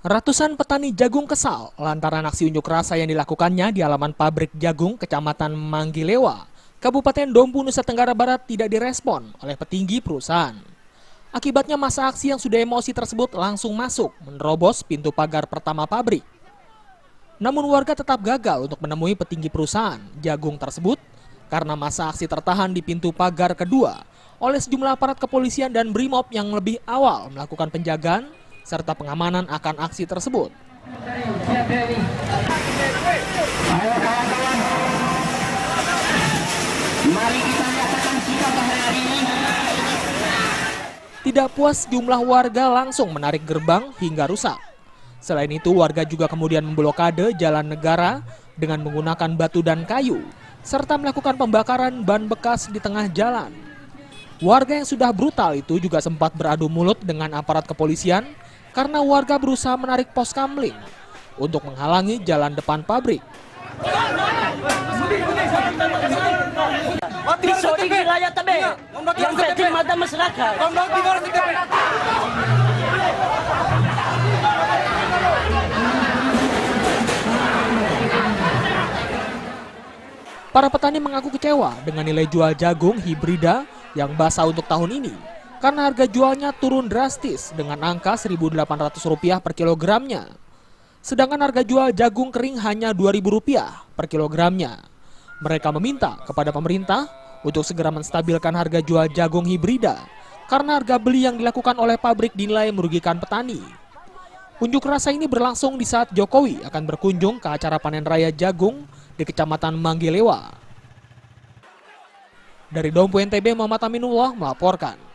Ratusan petani jagung kesal lantaran aksi unjuk rasa yang dilakukannya di halaman pabrik jagung Kecamatan Manggilewa, Kabupaten Dompu, Nusa Tenggara Barat tidak direspon oleh petinggi perusahaan. Akibatnya masa aksi yang sudah emosi tersebut langsung masuk menerobos pintu pagar pertama pabrik. Namun warga tetap gagal untuk menemui petinggi perusahaan jagung tersebut karena masa aksi tertahan di pintu pagar kedua oleh sejumlah aparat kepolisian dan BRIMOB yang lebih awal melakukan penjagaan serta pengamanan akan aksi tersebut. Ayo kawan-kawan, mari kita nyatakan sikap hari ini. Tidak puas, jumlah warga langsung menarik gerbang hingga rusak. Selain itu, warga juga kemudian memblokade jalan negara dengan menggunakan batu dan kayu, serta melakukan pembakaran ban bekas di tengah jalan. Warga yang sudah brutal itu juga sempat beradu mulut dengan aparat kepolisian karena warga berusaha menarik pos kamling untuk menghalangi jalan depan pabrik. Pisau di wilayah tabe, yang penting mata masyarakat. Para petani mengaku kecewa dengan nilai jual jagung hibrida yang basah untuk tahun ini karena harga jualnya turun drastis dengan angka Rp1.800 per kilogramnya. Sedangkan harga jual jagung kering hanya Rp2.000 per kilogramnya. Mereka meminta kepada pemerintah untuk segera menstabilkan harga jual jagung hibrida karena harga beli yang dilakukan oleh pabrik dinilai merugikan petani. Unjuk rasa ini berlangsung di saat Jokowi akan berkunjung ke acara panen raya jagung di Kecamatan Manggilewa. Dari Dompu NTB, Muhammad Aminullah melaporkan.